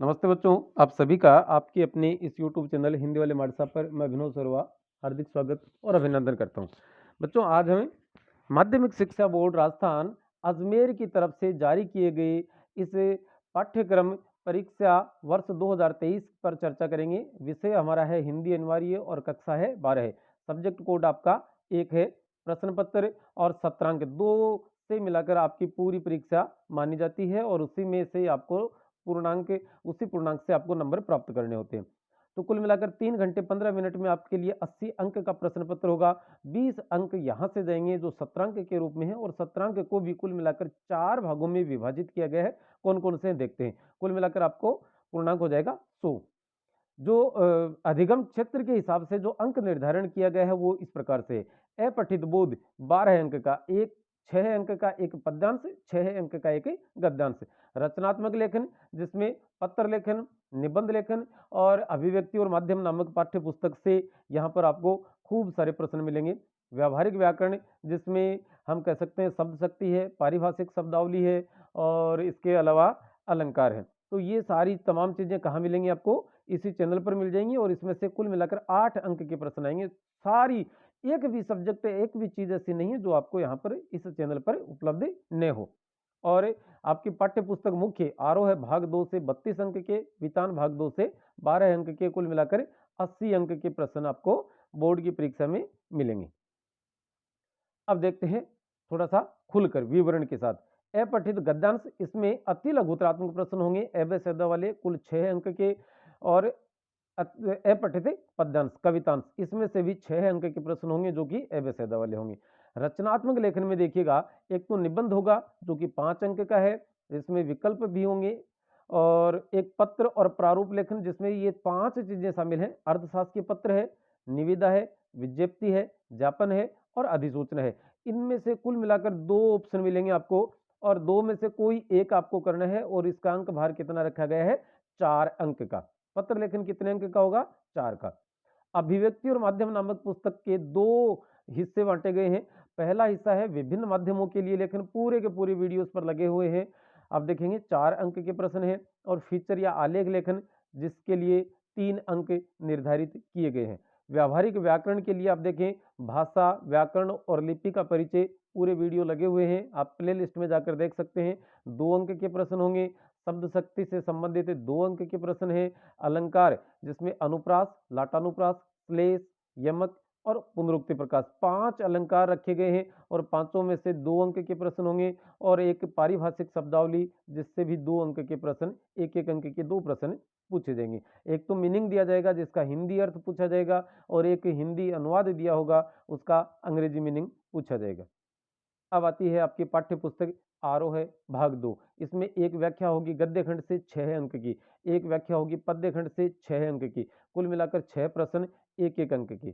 नमस्ते बच्चों, आप सभी का आपके अपने इस YouTube चैनल हिंदी वाले मार्ट साहब पर मैं विनोद सरवा हार्दिक स्वागत और अभिनंदन करता हूं। बच्चों, आज हमें माध्यमिक शिक्षा बोर्ड राजस्थान अजमेर की तरफ से जारी किए गए इस पाठ्यक्रम परीक्षा वर्ष 2023 पर चर्चा करेंगे। विषय हमारा है हिंदी अनिवार्य और कक्षा है 12 है। सब्जेक्ट कोड आपका 1 है। प्रश्न पत्र और सत्रांक 2 से मिलाकर आपकी पूरी परीक्षा मानी जाती है और उसी में से आपको पूर्णांक उसी पूर्णांक से आपको नंबर प्राप्त करने होते हैं। तो कुल मिलाकर 3 घंटे 15 मिनट में आपके लिए 80 अंक का प्रश्न पत्र होगा। 20 अंक यहाँ से जाएंगे जो सत्रांक के रूप में है और सत्रांक को भी कुल मिलाकर 4 भागों में विभाजित किया गया है। कौन कौन से देखते हैं। कुल मिलाकर आपको पूर्णांक हो जाएगा 100। जो अधिगम क्षेत्र के हिसाब से जो अंक निर्धारण किया गया है वो इस प्रकार से अपठित बोध 12 अंक का, एक 6 अंक का एक पद्यांश, 6 अंक का एक गद्यांश। रचनात्मक लेखन जिसमें पत्र लेखन, निबंध लेखन और अभिव्यक्ति और माध्यम नामक पाठ्य पुस्तक से यहाँ पर आपको खूब सारे प्रश्न मिलेंगे। व्यावहारिक व्याकरण जिसमें हम कह सकते हैं शब्द शक्ति है, पारिभाषिक शब्दावली है और इसके अलावा अलंकार है। तो ये सारी तमाम चीजें कहाँ मिलेंगी आपको, इसी चैनल पर मिल जाएंगी और इसमें से कुल मिलाकर 8 अंक के प्रश्न आएंगे। सारी एक भी सब्जेक्ट, एक भी चीज ऐसी नहीं है जो आपको यहाँ पर इस चैनल पर उपलब्ध न हो। और आपकी पाठ्य पुस्तक मुख्य आरोह है भाग 2 से 32 अंक के, वितान भाग 2 से 12 अंक के, कुल मिलाकर 80 अंक के प्रश्न आपको बोर्ड की परीक्षा में मिलेंगे। अब देखते हैं थोड़ा सा खुलकर विवरण के साथ। अपठित गद्यांश इसमें अति लघुतरात्मक प्रश्न होंगे एवं शब्द वाले, कुल 6 अंक के। और अपठित पद्यांश कवितांश इसमें से भी 6 अंक के प्रश्न होंगे जो कि एवं शब्द वाले होंगे। रचनात्मक लेखन में देखिएगा, एक तो निबंध होगा जो कि 5 अंक का है, इसमें विकल्प भी होंगे। और एक पत्र और प्रारूप लेखन जिसमें ये 5 चीजें शामिल हैं। अर्थशास्त्र के पत्र है, निविदा है, विज्ञप्ति है, ज्ञापन है और अधिसूचना है। इनमें से कुल मिलाकर 2 ऑप्शन मिलेंगे आपको और 2 में से कोई एक आपको करना है और इसका अंक भार कितना रखा गया है, 4 अंक का। पत्र लेखन कितने अंक का होगा, 4 का। अभिव्यक्ति और माध्यम नामक पुस्तक के 2 हिस्से बांटे गए हैं। पहला हिस्सा है विभिन्न माध्यमों के लिए लेखन, पूरे के पूरे वीडियोस पर लगे हुए हैं। आप देखेंगे 4 अंक के प्रश्न हैं। और फीचर या आलेख लेखन जिसके लिए 3 अंक निर्धारित किए गए हैं। व्यावहारिक व्याकरण के लिए आप देखें भाषा, व्याकरण और लिपि का परिचय, पूरे वीडियो लगे हुए हैं, आप प्ले लिस्ट में जाकर देख सकते हैं। 2 अंक के प्रश्न होंगे। शब्द शक्ति से संबंधित 2 अंक के प्रश्न हैं। अलंकार जिसमें अनुप्रास, लाटानुप्रास, श्लेष, यमक और पुनरुक्ति प्रकाश, 5 अलंकार रखे गए हैं और पांचों में से 2 अंक के प्रश्न होंगे। और एक पारिभाषिक शब्दावली जिससे भी 2 अंक के प्रश्न, एक एक अंक के 2 प्रश्न पूछे जाएंगे। एक तो मीनिंग दिया जाएगा जिसका हिंदी अर्थ पूछा जाएगा और एक हिंदी अनुवाद दिया होगा उसका अंग्रेजी मीनिंग पूछा जाएगा। अब आती है आपकी पाठ्य पुस्तक आरोह है भाग 2। इसमें एक व्याख्या होगी गद्य खंड से 6 अंक की, एक व्याख्या होगी पद्य खंड से 6 अंक की, कुल मिलाकर 6 प्रश्न, एक एक अंक की।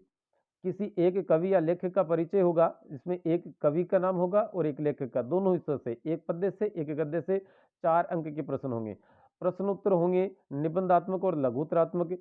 किसी एक कवि या लेखक का परिचय होगा, इसमें एक कवि का नाम होगा और एक लेखक का, दोनों हिस्सों से, एक पद्य से एक गद्य से 4 अंक के प्रश्न होंगे। प्रश्नोत्तर होंगे निबंधात्मक और लघुतरात्मक,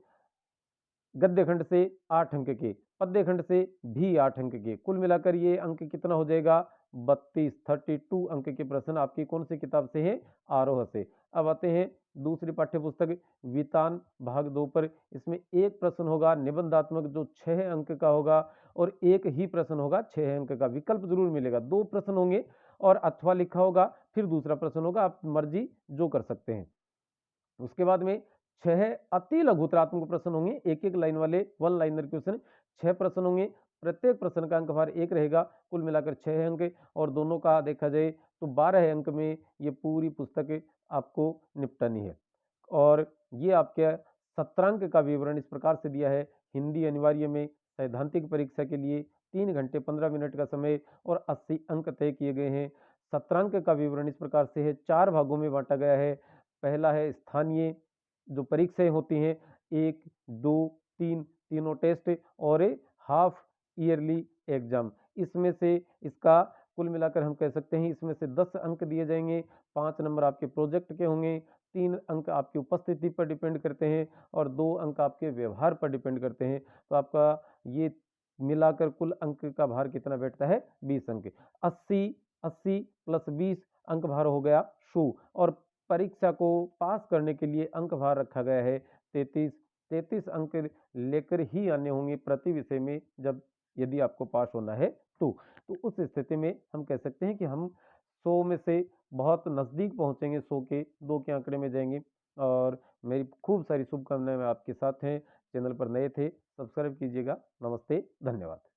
गद्य खंड से 8 अंक के, पद्य खंड से भी 8 अंक के, कुल मिलाकर ये अंक कितना हो जाएगा, 32 अंक के प्रश्न आपकी कौन सी किताब से है, आरोह से। अब आते हैं दूसरी पाठ्य पुस्तक वितान भाग 2 पर। इसमें एक प्रश्न होगा निबंधात्मक जो 6 अंक का होगा और एक ही प्रश्न होगा 6 अंक का, विकल्प जरूर मिलेगा, 2 प्रश्न होंगे और अथवा लिखा होगा, फिर दूसरा प्रश्न होगा, आप मर्जी जो कर सकते हैं। उसके बाद में 6 अति लघुतरात्मक प्रश्न होंगे, एक एक लाइन वाले, 1 लाइनर क्वेश्चन, 6 प्रश्न होंगे। प्रत्येक प्रश्न का अंक भार 1 रहेगा, कुल मिलाकर 6 अंक। और दोनों का देखा जाए तो 12 अंक में ये पूरी पुस्तक आपको निपटानी है। और ये आपके सत्रांक का विवरण इस प्रकार से दिया है। हिंदी अनिवार्य में सैद्धांतिक परीक्षा के लिए 3 घंटे 15 मिनट का समय और 80 अंक तय किए गए हैं। सत्रांक का विवरण इस प्रकार से है, 4 भागों में बांटा गया है। पहला है स्थानीय जो परीक्षाएं होती हैं, 1, 2, 3, तीनों टेस्ट और हाफ ईयरली एग्जाम। इसमें से इसका कुल मिलाकर हम कह सकते हैं इसमें से 10 अंक दिए जाएंगे। 5 नंबर आपके प्रोजेक्ट के होंगे, 3 अंक आपकी उपस्थिति पर डिपेंड करते हैं और 2 अंक आपके व्यवहार पर डिपेंड करते हैं। तो आपका ये मिलाकर कुल अंक का भार कितना बैठता है, 20 अंक। 80 80 प्लस 20 अंक भार हो गया 100। और परीक्षा को पास करने के लिए अंक भार रखा गया है 33। 33 अंक लेकर ही आने होंगे प्रति विषय में, जब यदि आपको पास होना है तो। तो उस स्थिति में हम कह सकते हैं कि हम 100 में से बहुत नज़दीक पहुँचेंगे, 100 के 2 के आंकड़े में जाएँगे। और मेरी खूब सारी शुभकामनाएँ आपके साथ हैं। चैनल पर नए थे, सब्सक्राइब कीजिएगा। नमस्ते, धन्यवाद।